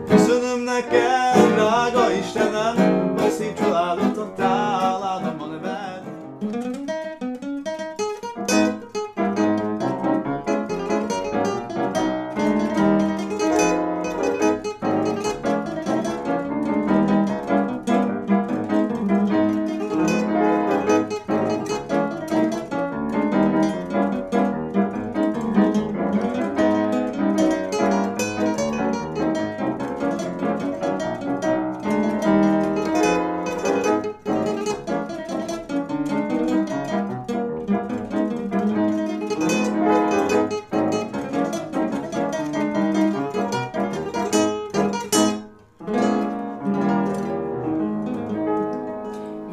Köszönöm neked, drága Istenem, hogy szívcsaládot adtál, áldom a neved.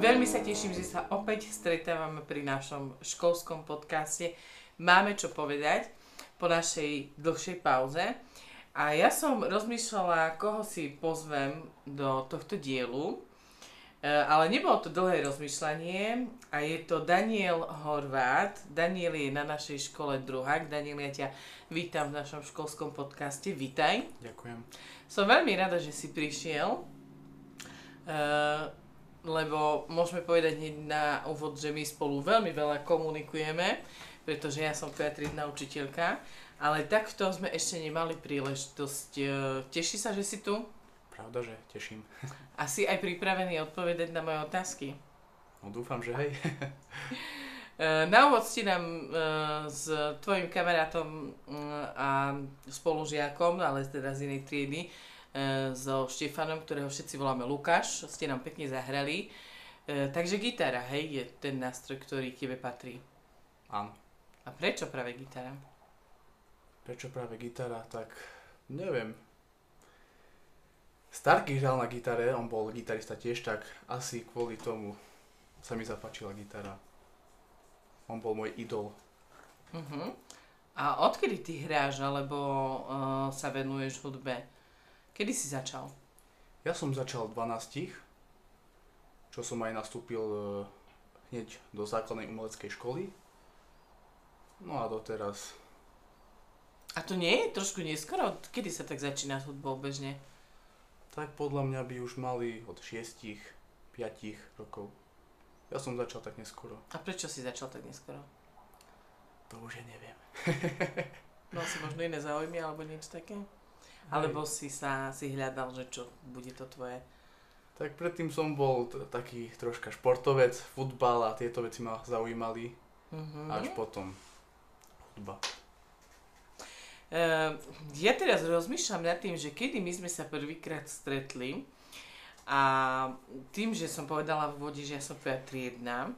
Veľmi sa teším, že sa opäť stretávame pri našom školskom podcaste. Máme čo povedať po našej dlhšej pauze. A ja som rozmýšľala, koho si pozvem do tohto dielu, ale nebolo to dlhé rozmýšľanie a je to Daniel Horvát. Daniel je na našej škole druhák. Daniel, ja ťa vítam v našom školskom podcaste. Vítaj. Ďakujem. Som veľmi rada, že si prišiel. Lebo môžeme povedať hneď na úvod, že my spolu veľmi veľa komunikujeme, pretože ja som tvoja triedna učiteľka, ale takto sme ešte nemali príležitosť. Teší sa, že si tu? Pravda, že teším. A si aj pripravený odpovedať na moje otázky? No dúfam, že hej. Na úvod si nám s tvojim kamarátom a spolužiakom, ale teda z inej triedy, so Štefanom, ktorého všetci voláme Lukáš, ste nám pekne zahrali. Takže gitara, hej, je ten nástroj, ktorý tebe patrí. Áno. A prečo práve gitara? Prečo práve gitara? Tak neviem. Starky hral na gitare, on bol gitarista tiež, tak asi kvôli tomu sa mi zapáčila gitara. On bol môj idol. A odkedy ty hráš, alebo sa venuješ hudbe? Kedy si začal? Ja som začal v 12, čo som aj nastúpil hneď do základnej umeleckej školy. No a doteraz. A to nie je trošku neskoro? Kedy sa tak začína s hudbou bežne? Tak podľa mňa by už mali od 6-5 rokov. Ja som začal tak neskoro. A prečo si začal tak neskoro? To už ja neviem. Mal si možno iné záujmy alebo niečo také? Alebo si hľadal, že čo bude to tvoje? Tak predtým som bol taký troška športovec, futbal a tieto veci ma zaujímali. Až potom hudba. Ja teraz rozmýšľam nad tým, že kedy my sme sa prvýkrát stretli a tým, že som povedala v úvode, že ja som tvoja triedna,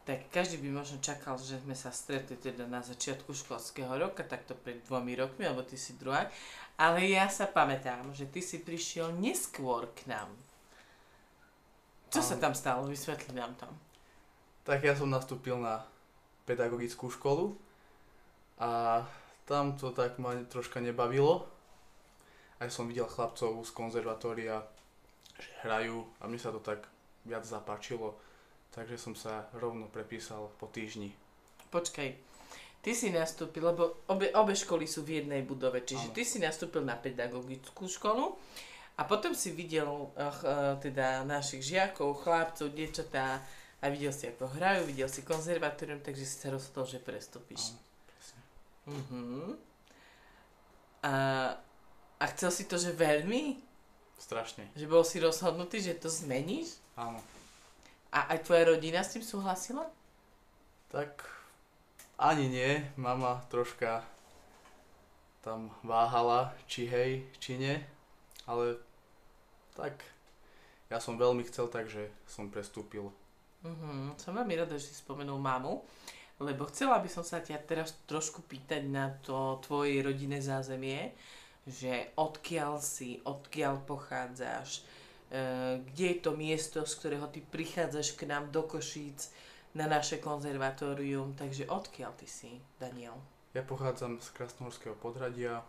tak každý by možno čakal, že sme sa stretli teda na začiatku školského roka, takto pred 2 rokmi, alebo ty si druhák. Ale ja sa pamätám, že ty si prišiel neskôr k nám. Čo sa tam stalo? Vysvetli nám tam. Tak ja som nastúpil na pedagogickú školu a tam to tak ma troška nebavilo. Aj som videl chlapcov z konzervatória, že hrajú a mne sa to tak viac zapáčilo. Takže som sa rovno prepísal po týždni. Počkaj, ty si nastúpil, lebo obe školy sú v jednej budove, čiže ty si nastúpil na pedagogickú školu a potom si videl teda našich žiakov, chlapcov, dievčatá a videl si, ako hrajú, videl si konzervatórium, takže si sa rozhodol, že prestúpiš. Áno, presne. A chcel si to, že veľmi? Strašne. Že bol si rozhodnutý, že to zmeníš? Áno. A aj tvoja rodina s tým súhlasila? Tak ani nie. Mama troška tam váhala, či hej, či nie. Ale tak ja som veľmi chcel, takže som prestúpil. Som veľmi rada, že si spomenul mamu, lebo chcela by som sa ťa teraz trošku pýtať na to tvoje rodinné zázemie, že odkiaľ pochádzaš, kde je to miesto, z ktorého ty prichádzaš k nám do Košíc na naše konzervatórium, takže odkiaľ ty si, Daniel? Ja pochádzam z Krasnohorského Podhradia,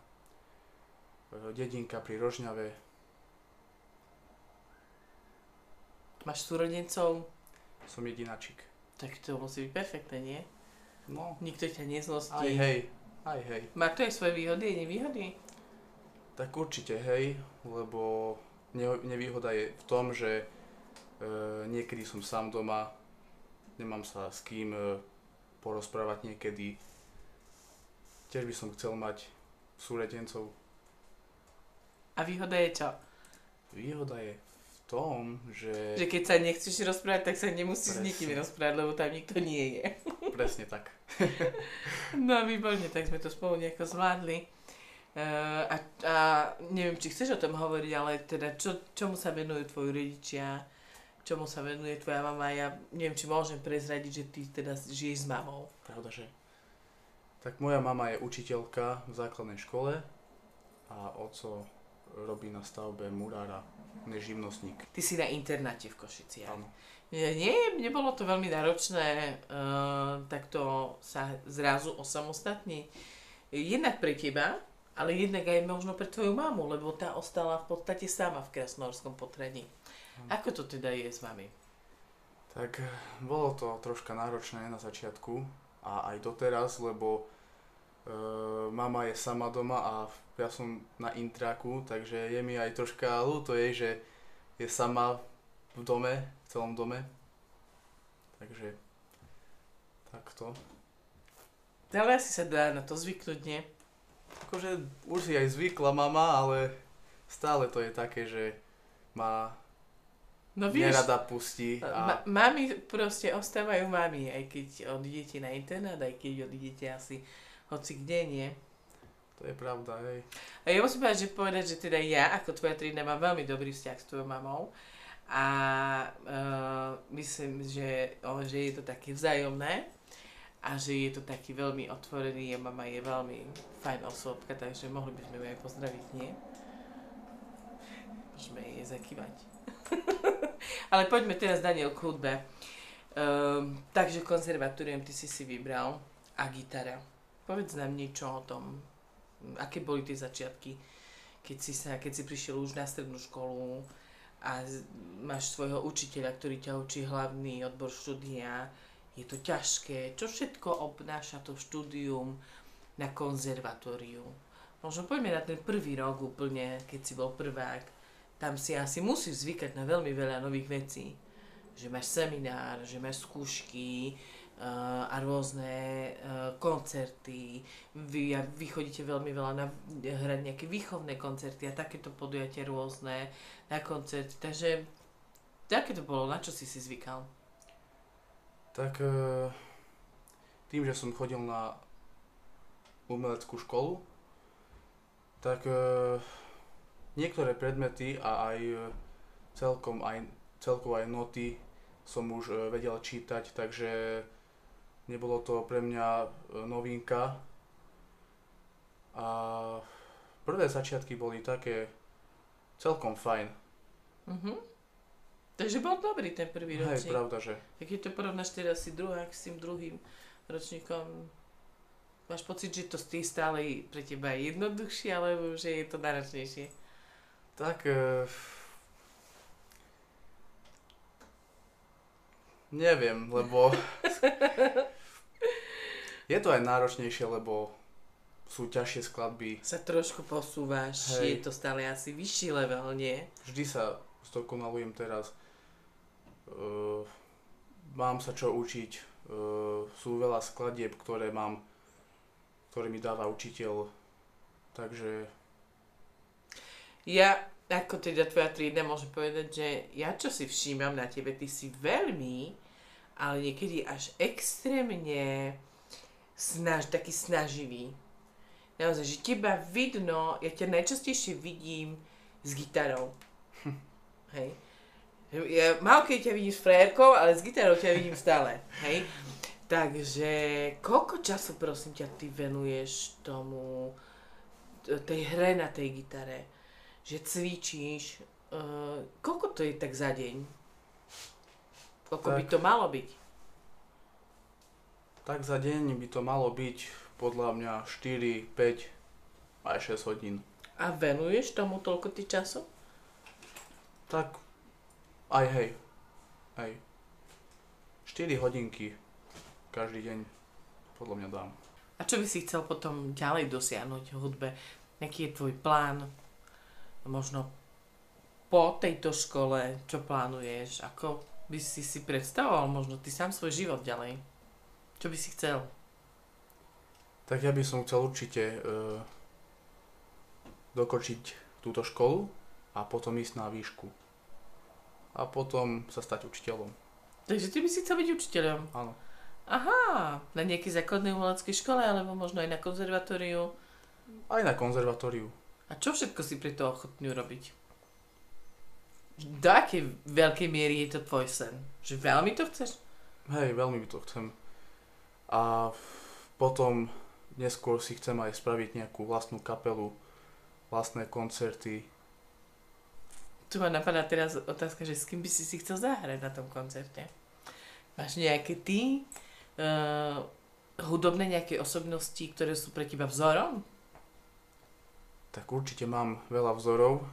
dedinka pri Rožňave. Máš súrodencov? Som jedináčik. Tak to musí byť perfektné, nie? No, Nikto ťa aj nezlostí. hej. Má to aj svoje výhody a nevýhody? Tak určite hej, lebo nevýhoda je v tom, že niekedy som sám doma, nemám sa s kým porozprávať niekedy. Tiež by som chcel mať súrodencov. A výhoda je čo? Výhoda je v tom, že... Že keď sa nechceš rozprávať, tak sa nemusíš s Presne. nikým rozprávať, lebo tam nikto nie je. Presne tak. No výborne, tak sme to spolu nejako zvládli. A neviem, či chceš o tom hovoriť, ale teda čomu sa venujú tvoji rodičia, čomu sa venuje tvoja mama. Ja neviem, či môžem prezradiť, že ty teda žiješ s mamou. Pravda, že? Tak moja mama je učiteľka v základnej škole a oco robí na stavbe murára, on je živnostník. Ty si na internáte v Košiciach. Áno. Nebolo to veľmi náročné takto sa zrazu osamostatniť. Jednak pre teba, ale jednak aj možno pre tvoju mamu, lebo tá ostala v podstate sama v Krasnohorskom Potradí. Ako to teda je s vami? Tak bolo to troška náročné na začiatku a aj doteraz, lebo mama je sama doma a ja som na intraku, takže je mi aj troška ľúto jej, že je sama v dome, v celom dome. Takže takto. Ale asi sa dá na to zvyknúť, nie? Akože už si aj zvykla mama, ale stále to je také, že ma No vieš, nerada pustí. A mami proste ostávajú mami, aj keď odídete na internát, aj keď odídete asi hoci kde, nie? to je pravda, hej. A ja musím povedať, že teda ja, ako tvoja triedna, mám veľmi dobrý vzťah s tvojou mamou a myslím, že je to také vzájomné a že je to taký veľmi otvorený a mama je veľmi fajn osobka, takže mohli by sme ju aj pozdraviť, nie? Môžeme jej zakývať. Ale poďme teraz, Daniel, k hudbe. Takže konzervatórium ty si vybral a gitara. Povedz nám niečo o tom, aké boli tie začiatky, keď si prišiel už na strednú školu a máš svojho učiteľa, ktorý ťa učí hlavný odbor štúdia. Je to ťažké. Čo všetko obnáša to štúdium na konzervatóriu? Možno poďme na ten prvý rok úplne, keď si bol prvák. Tam si asi musíš zvykať na veľmi veľa nových vecí. Že máš seminár, že máš skúšky a rôzne koncerty. Vy chodíte veľmi veľa hrať nejaké výchovné koncerty a takéto podujatia rôzne na koncerty. Takže aké to bolo? Na čo si zvykal? Tak tým, že som chodil na umeleckú školu, tak niektoré predmety a aj celkovo aj noty som už vedel čítať, takže nebolo to pre mňa novinka. A prvé začiatky boli také celkom fajn. Takže bol dobrý ten prvý ročník. Hej, pravda, že. Keď to porovnáš teraz si druhák s tým druhým ročníkom, máš pocit, že to stále pre teba je jednoduchšie, alebo že je to náročnejšie? Tak neviem, lebo je to aj náročnejšie, lebo sú ťažšie skladby. Sa trošku posúvaš, Hej. je to stále asi vyšší level, nie? Vždy sa zdokonalujem teraz. Mám sa čo učiť. Sú veľa skladieb, ktoré mi dáva učiteľ. Takže Ja, ako teda tvoja trieda, môžem povedať, že ja čo si všímam na tebe, ty si veľmi, ale niekedy až extrémne taký snaživý. Naozaj, že teba vidno, ja ťa najčastejšie vidím s gitarou. Hej. Ja málo keď ťa vidím s frérkou, ale s gitarou ťa vidím stále. Hej. Takže koľko času, prosím ťa, ty venuješ tej hre na tej gitare? Že cvičíš, koľko to je tak za deň? Koľko by to malo byť? tak za deň by to malo byť podľa mňa 4, 5 aj 6 hodín. A venuješ tomu toľko ty času? Tak aj hej. 4 hodinky každý deň. podľa mňa dám. A čo by si chcel potom ďalej dosiahnuť v hudbe? Aký je tvoj plán? Možno po tejto škole, čo plánuješ? Ako by si predstavoval možno ty sám svoj život ďalej? Čo by si chcel? Tak ja by som chcel určite dokončiť túto školu a potom ísť na výšku. A potom sa stať učiteľom. Takže ty by si chcel byť učiteľom? Áno. Aha, na nejakej základnej umeleckej škole, alebo možno aj na konzervatóriu? Aj na konzervatóriu. A čo všetko si pre to ochotný urobiť? Do akej veľkej miery je to tvoj sen? Že veľmi to chceš? Hej, veľmi by to chcem. A potom neskôr si chcem aj spraviť nejakú vlastnú kapelu, vlastné koncerty. Tu ma napadá teraz otázka, že s kým by si chcel zahrať na tom koncerte? Máš nejaké ty hudobné nejaké osobnosti, ktoré sú pre teba vzorom? Tak určite mám veľa vzorov,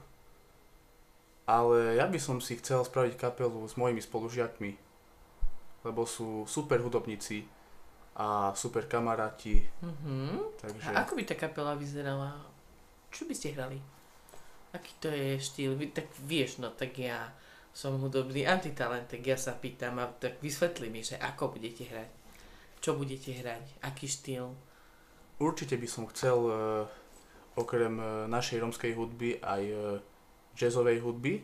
ale ja by som si chcel spraviť kapelu s mojimi spolužiakmi, lebo sú super hudobníci a super kamaráti. Takže... A ako by tá kapela vyzerala? Čo by ste hrali? Aký to je štýl? Tak vieš, no tak ja som hudobný antitalent, tak ja sa pýtam a tak vysvetli mi, že ako budete hrať? Čo budete hrať? Aký štýl? Určite by som chcel okrem našej rómskej hudby aj jazzovej hudby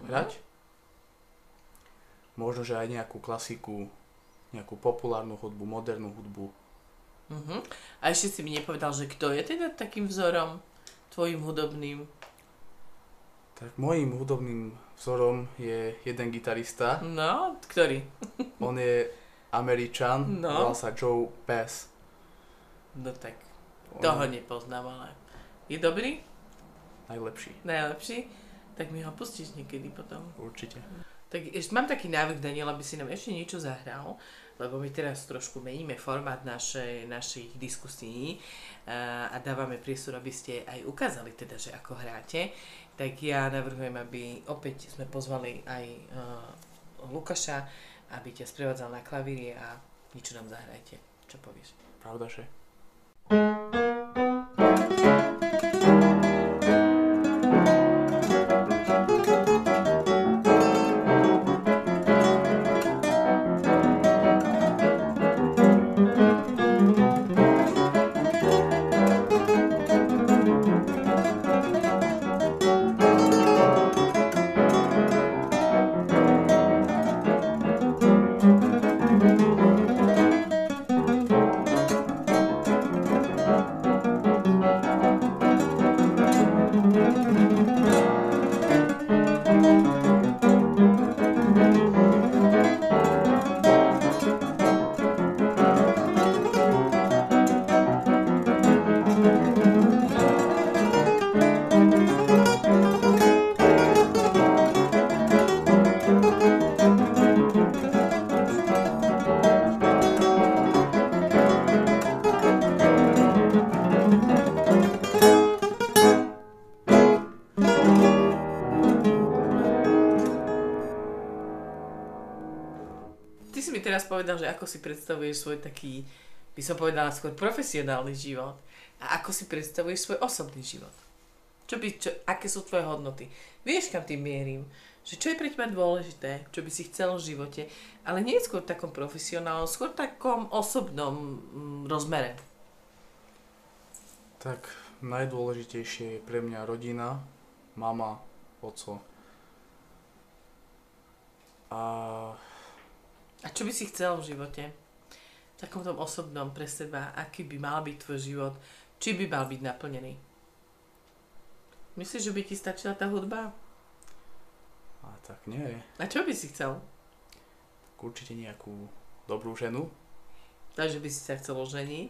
hrať. Možno, že aj nejakú klasiku, nejakú populárnu hudbu, modernú hudbu. A ešte si mi nepovedal, že kto je teda takým vzorom tvojim hudobným? Tak môjim hudobným vzorom je jeden gitarista. No, ktorý? On je Američan, volá sa Joe Pass. No tak, toho nepoznám, ale je dobrý? Najlepší. Najlepší? Tak mi ho pustíš niekedy potom. Určite. Tak ešte mám taký návrh, Daniel, aby si nám ešte niečo zahral, lebo my teraz trošku meníme formát našich diskusí a dávame priestor, aby ste aj ukázali teda, že ako hráte. Tak ja navrhujem, aby opäť sme pozvali aj Lukáša, aby ťa sprevádzal na klavíri a niečo nám zahrajte. Čo povieš? Pravda, že? Povedal, že ako si predstavuješ svoj taký, by som povedala skôr profesionálny život a ako si predstavuješ svoj osobný život. Aké sú tvoje hodnoty? Vieš, kam tým mierim? Že čo je pre teba dôležité, čo by si chcel v živote, ale nie skôr v takom profesionálnom, skôr v takom osobnom rozmere. Tak najdôležitejšie je pre mňa rodina, mama, otco. A čo by si chcel v živote? V takom tom osobnom pre seba, aký by mal byť tvoj život? Či by mal byť naplnený? Myslíš, že by ti stačila tá hudba? A tak nie. A čo by si chcel? Tak určite nejakú dobrú ženu. Takže by si sa chcel oženiť?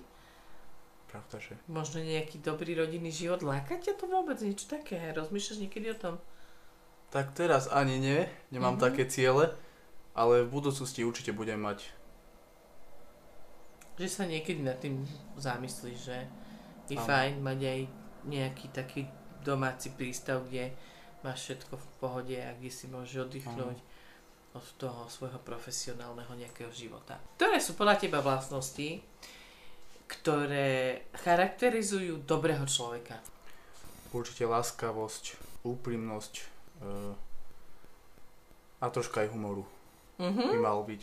Pravda, že? Možno nejaký dobrý rodinný život? Láka ťa to vôbec niečo také? Rozmýšľaš niekedy o tom? Tak teraz ani nie. Nemám také ciele. Ale v budúcnosti určite budem mať. Že sa niekedy nad tým zamyslíš, že je fajn mať aj nejaký taký domáci prístav, kde máš všetko v pohode a kde si môžeš oddychnúť od toho svojho profesionálneho nejakého života. Ktoré sú podľa teba vlastnosti, ktoré charakterizujú dobrého človeka? Určite láskavosť, úprimnosť a troška aj humoru by mal byť.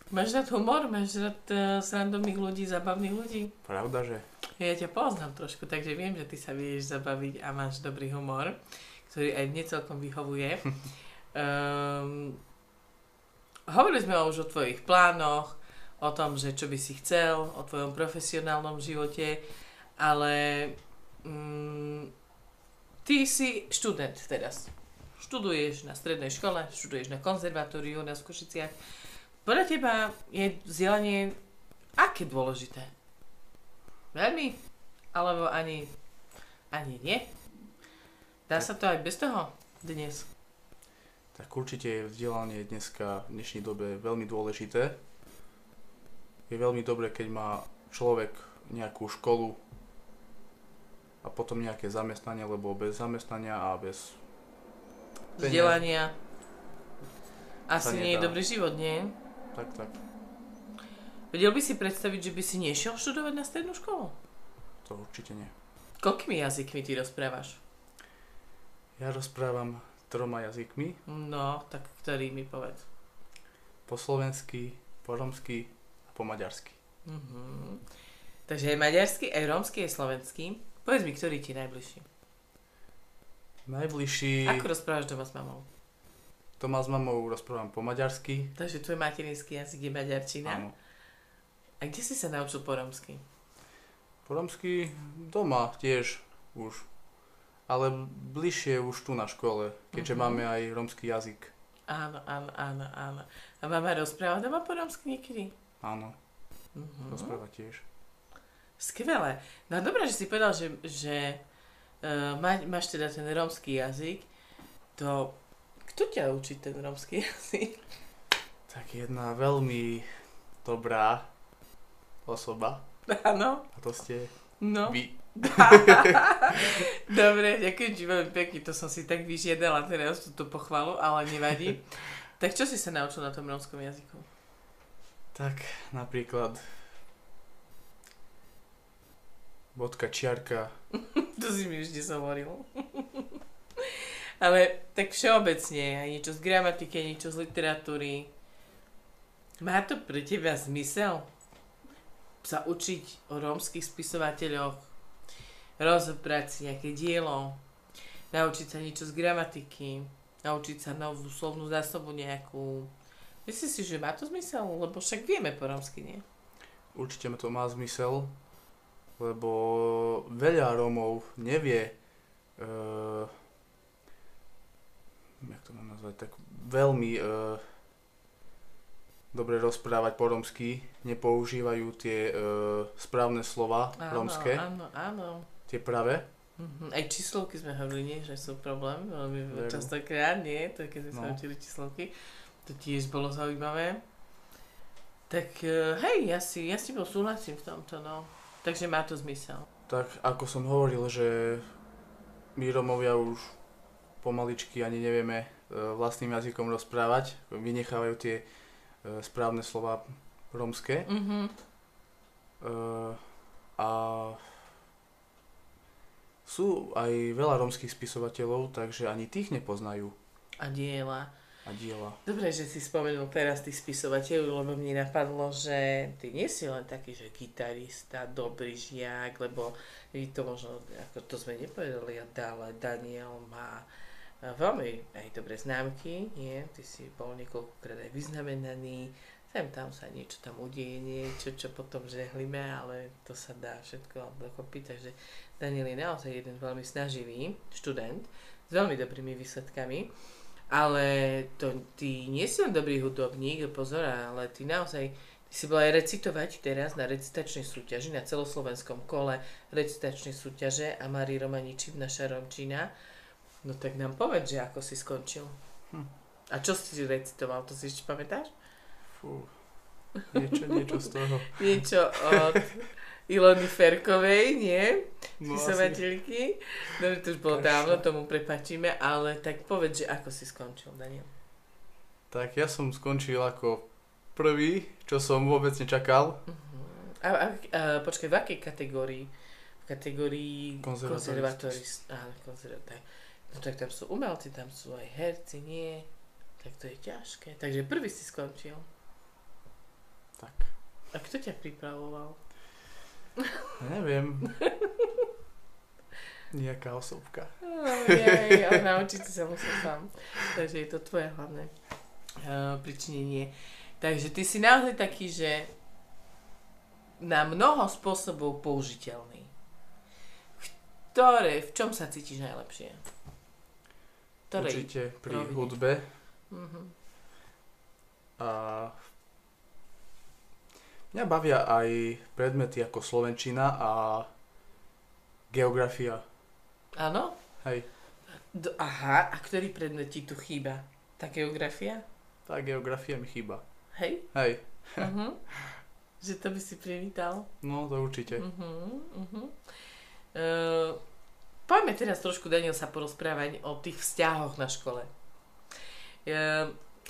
Máš rád humor? Máš rád srandovných ľudí, zábavných ľudí? Pravda, že? Ja ťa poznám trošku, takže viem, že ty sa vieš zabaviť a máš dobrý humor, ktorý aj mne celkom vyhovuje. Hovorili sme už o tvojich plánoch, o tom, že čo by si chcel, o tvojom profesionálnom živote, ale ty si študent teraz. Študuješ na strednej škole, študuješ na konzervatóriu na Košiciach. Podľa teba je vzdelanie aké dôležité? Veľmi? Alebo ani nie? Dá sa to aj bez toho dnes? Tak určite je vzdelanie dneska v dnešnej dobe veľmi dôležité. Je veľmi dobré, keď má človek nejakú školu a potom nejaké zamestnanie, lebo bez zamestnania a bez vzdelania asi nie je dobrý život, nie? Tak. Vedel by si predstaviť, že by si nešiel študovať na strednú školu? To určite nie. Koľkými jazykmi ty rozprávaš? Ja rozprávam 3 jazykmi. No, tak ktorý mi povedz. Po slovensky, po romsky a po maďarsky. Takže aj maďarsky, aj rómsky, aj slovenský. Povedz mi, ktorý ti najbližší. Najbližší... Ako rozprávaš doma s mamou? Doma s mamou rozprávam po maďarsky. Takže tvoj materinský jazyk je maďarčina? Áno. A kde si sa naučil po rómsky? Po rómsky doma tiež už. Ale bližšie už tu na škole, keďže máme aj rómsky jazyk. Áno. A mama rozpráva doma po rómsky niekedy? Áno. Rozpráva tiež. Skvelé. No dobré, že si povedal, že máš teda ten rómsky jazyk. To... Kto ťa učí ten rómsky jazyk? Tak jedna veľmi dobrá osoba. Áno. A to ste vy. Dobre, ďakujem ti veľmi pekne, to som si tak vyžiadala teraz túto pochvalu, ale nevadí. Tak čo si sa naučil na tom rómskom jazyku? Tak napríklad bodka, čiarka. To si mi už dnes hovoril. Ale tak všeobecne, aj niečo z gramatiky, niečo z literatúry. Má to pre teba zmysel sa učiť o rómskych spisovateľoch, rozobrať si nejaké dielo, naučiť sa niečo z gramatiky, naučiť sa novú slovnú zásobu nejakú. Myslíš si, že má to zmysel? Lebo však vieme po rómsky, nie? Určite to má zmysel, lebo veľa Rómov nevie jak to mám nazvať, tak veľmi dobre rozprávať po rómsky, nepoužívajú tie správne slova rómske. Áno. Tie pravé. Aj číslovky sme hovorili, nie, že sú problém, veľmi častokrát, nie, to keď sme sa učili číslovky, to tiež bolo zaujímavé. Tak hej, ja si bol súhlasím v tomto, no. Takže má to zmysel. Tak ako som hovoril, že my Rómovia už pomaličky ani nevieme vlastným jazykom rozprávať, vynechávajú tie správne slova rómske. A sú aj veľa rómskych spisovateľov, takže ani tých nepoznajú. A diela. Dobre, že si spomenul teraz tých spisovateľov, lebo mne napadlo, že ty nie si len taký, že gitarista, dobrý žiak, lebo to možno, ako to sme nepovedali, ale Daniel má veľmi aj dobré známky, nie? Ty si bol niekoľkokrát aj vyznamenaný, tam sa niečo tam udieje, niečo, čo potom žehlíme, ale to sa dá všetko dokopy, takže Daniel je naozaj jeden veľmi snaživý študent s veľmi dobrými výsledkami, ale ty nie si len dobrý hudobník, pozor, ale ty si bol aj recitovať teraz na recitačnej súťaži, na celoslovenskom kole recitačnej súťaže a Mári Romaniči v naša Romčina. No tak nám povedz, že ako si skončil. A čo si recitoval, to si ešte pamätáš? Fú, niečo z toho. Niečo od Ilony Ferkovej, nie? No, spisovateľky. Dobre, to už bolo dávno, tomu prepačíme, ale tak povedz, že ako si skončil, Daniel. Tak ja som skončil ako prvý, čo som vôbec nečakal. A Počkaj, v akej kategórii? V kategórii Konzervatorist. Áno, konzervatorist. No tak tam sú umelci, tam sú aj herci, nie? Tak to je ťažké. Takže prvý si skončil. Tak. A kto ťa pripravoval? Neviem. Nejaká osobka. Ale naučiť si sa musel sám. Takže je to tvoje hlavné pričinenie. Takže ty si naozaj taký, že na mnoho spôsobov použiteľný. V čom sa cítiš najlepšie? Určite pri hudbe. A mňa bavia aj predmety ako slovenčina a geografia. Áno? Hej. Aha, a ktorý predmet ti tu chýba? Tá geografia? Tá geografia mi chýba. Hej? Hej. Že to by si privítal? No, to určite. Poďme teraz trošku, Daniel, sa porozprávať o tých vzťahoch na škole.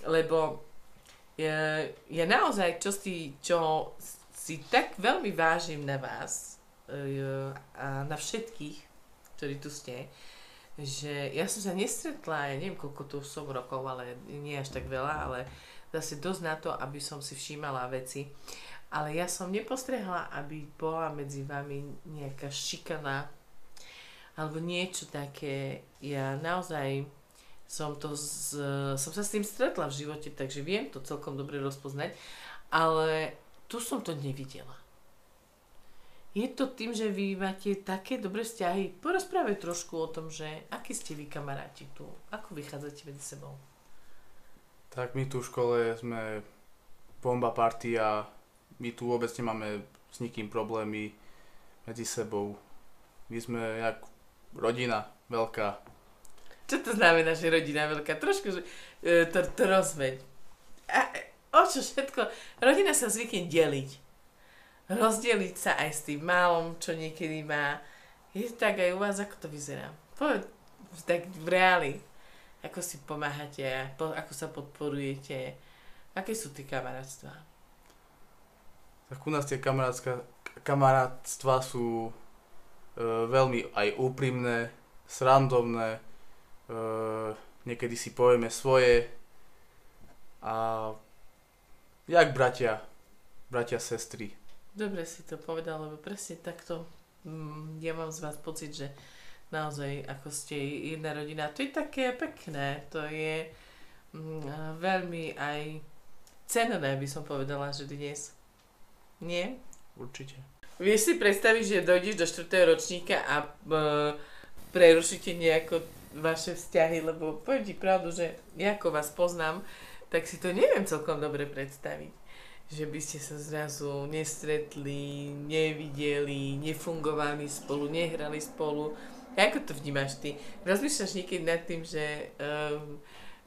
Lebo ja naozaj, čo si tak veľmi vážim na vás a na všetkých, ktorí tu ste, že ja som sa nestretla, ja neviem, koľko tu som rokov, ale nie až tak veľa, ale zase dosť na to, aby som si všímala veci. Ale ja som nepostrehla, aby bola medzi vami nejaká šikana alebo niečo také. Ja naozaj som sa s tým stretla v živote, takže viem to celkom dobre rozpoznať, ale tu som to nevidela. Je to tým, že vy máte také dobré vzťahy? Porozprávaj trošku o tom, že akí ste vy kamaráti tu, ako vychádzate medzi sebou. Tak my tu v škole sme bomba party a my tu vôbec nemáme s nikým problémy medzi sebou. My sme jak rodina veľká. Čo to znamená, že rodina veľká? Trošku to rozveď. O čo všetko? Rodina sa zvykne deliť. Rozdeliť sa aj s tým malom, čo niekedy má. Je to tak aj u vás, ako to vyzerá? Povedz tak v reáli. Ako si pomáhate, ako sa podporujete. Aké sú tie kamarátstvá? Tak u nás tie kamarátstvá sú veľmi aj úprimné, srandovné, niekedy si povieme svoje a jak bratia, sestry. Dobre si to povedal, lebo presne takto ja mám z vás pocit, že naozaj ako ste jedna rodina, to je také pekné, to je veľmi aj cenné, by som povedala, že dnes. Nie? Určite. Vieš si predstaviť, že dojdeš do 4. ročníka a prerušíte nejako vaše vzťahy, lebo poviem ti pravdu, že ja ako vás poznám, tak si to neviem celkom dobre predstaviť. Že by ste sa zrazu nestretli, nevideli, nefungovali spolu, nehrali spolu. Ako to vnímaš ty? Rozmýšľaš niekedy nad tým, že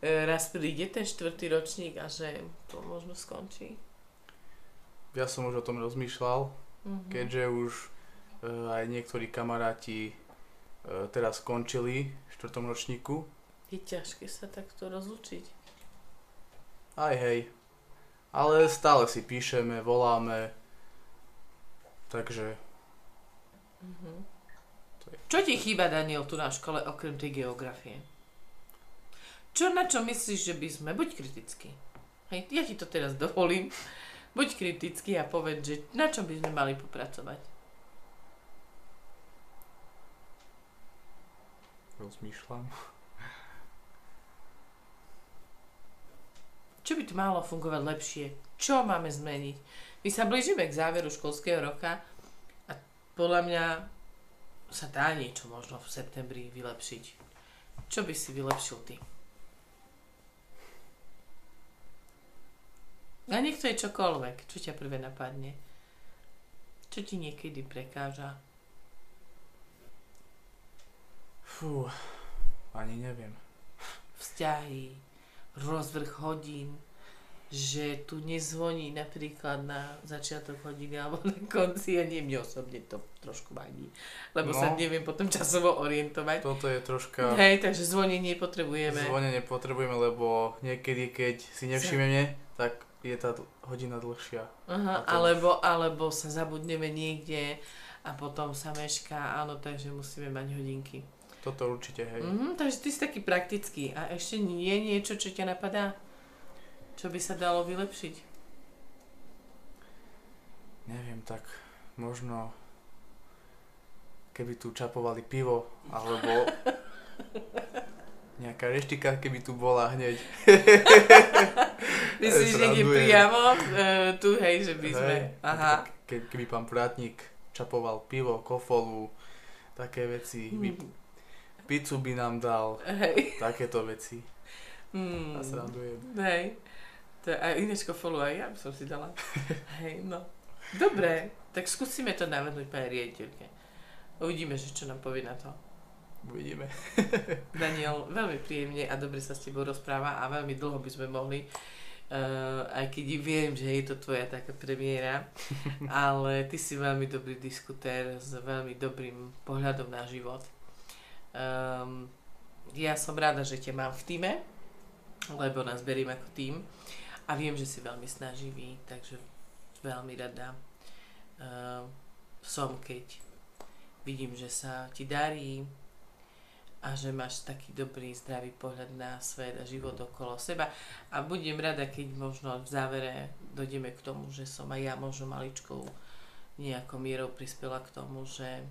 raz príde ten 4. ročník a že to možno skončí? Ja som už o tom rozmýšľal, keďže už aj niektorí kamaráti teraz skončili v 4. ročníku. Je ťažké sa takto rozlučiť. Aj hej. Ale stále si píšeme, voláme, takže... Čo ti chýba, Daniel, tu na škole, okrem tej geografie? Na čo myslíš, že by sme? Buď kritický. Hej, ja ti to teraz dovolím. Buď kritický a povedz, že na čo by sme mali popracovať. Rozmýšľam. Čo by to malo fungovať lepšie? Čo máme zmeniť? My sa blížime k záveru školského roka a podľa mňa sa dá niečo možno v septembri vylepšiť. Čo by si vylepšil ty? A nech to je čokoľvek. Čo ťa prvé napadne? Čo ti niekedy prekáža? Fú, ani neviem. Vzťahy, rozvrh hodín, že tu nezvoní napríklad na začiatok hodiny alebo na konci, ja neviem, mne osobne to trošku vadí, lebo sa neviem potom časovo orientovať. Toto je troška... Hej, takže zvonenie potrebujeme. Zvonenie potrebujeme, lebo niekedy, keď si nevšimneme, tak je tá hodina dlhšia. Aha, alebo sa zabudneme niekde a potom sa mešká, áno, takže musíme mať hodinky. Toto určite, hej. Takže ty si taký praktický. A ešte nie je niečo, čo ťa napadá? Čo by sa dalo vylepšiť? Neviem, tak možno keby tu čapovali pivo, alebo nejaká reštika, keby tu bola hneď. Myslíš, niekde priamo? Tu, hej, že by sme... Aha. Keby pán Prátnik čapoval pivo, kofolu, také veci. Pizzu by nám dal. Hej. Takéto veci. A srandujem. Hej. A inéč kofolu aj ja by som si dala. Hej, no. Dobre, tak skúsime to navrhnúť pani riaditeľke. Uvidíme, že čo nám povie na to. Uvidíme. Daniel, veľmi príjemne a dobre sa s tebou rozpráva a veľmi dlho by sme mohli, aj keď viem, že je to tvoja taká premiéra, ale ty si veľmi dobrý diskutér s veľmi dobrým pohľadom na život. Ja som rada, že ťa mám v tíme, lebo nás beriem ako tím a viem, že si veľmi snaživý, takže veľmi rada som, keď vidím, že sa ti darí a že máš taký dobrý, zdravý pohľad na svet a život okolo seba. A budem rada, keď možno v závere dojdeme k tomu, že som aj ja možno maličkou nejakou mierou prispela k tomu, že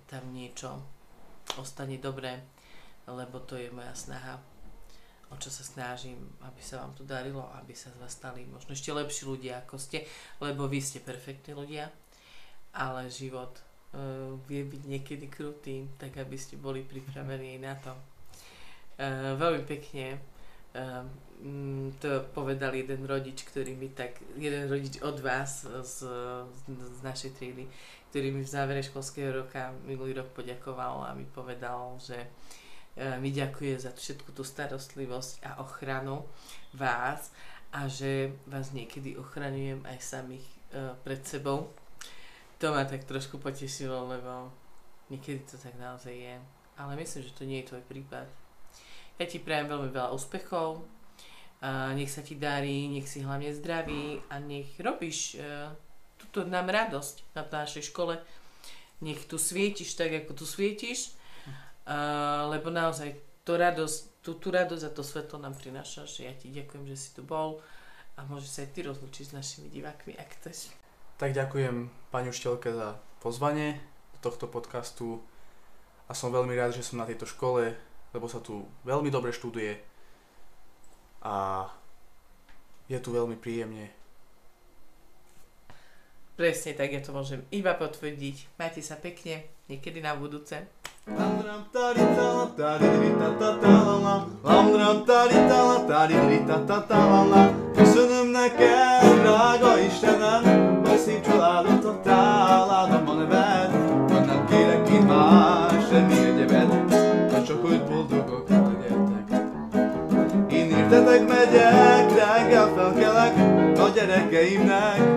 tam niečo ostane dobré, lebo to je moja snaha, o čo sa snažím, aby sa vám to darilo, aby sa z vás stali možno ešte lepší ľudia, ako ste, lebo vy ste perfektní ľudia, ale život vie byť niekedy krutý, tak aby ste boli pripravení na to. Veľmi pekne to povedal jeden rodič, jeden rodič od vás z našej triedy, ktorý mi v závere školského roka minulý rok poďakoval a mi povedal, že mi ďakuje za všetku tú starostlivosť a ochranu vás a že vás niekedy ochraňujem aj samých pred sebou. To ma tak trošku potešilo, lebo niekedy to tak naozaj je. Ale myslím, že to nie je tvoj prípad. Ja ti prajem veľmi veľa úspechov, nech sa ti darí, nech si hlavne zdraví a nech robíš túto nám radosť na našej škole. Nech tu svietiš tak, ako tu svietiš, lebo naozaj tú radosť a to svetlo nám prinášaš. Ja ti ďakujem, že si tu bol a môžeš sa aj ty rozlúčiť s našimi divákmi, ak chceš. Tak ďakujem pani učiteľke za pozvanie do tohto podcastu a som veľmi rád, že som na tejto škole, lebo sa tu veľmi dobre študuje a je tu veľmi príjemne. Presne tak, ja to môžem iba potvrdiť. Majte sa pekne, niekedy na budúce. Köszönöm neked, drága Istenem, hogy szép családot adtál, áldom a neved, hogy nem kérek itt más, semmi egyebet, csak hogy boldogok legyetek. Én értetek megyek, reggel felkelek, a gyerekeimnek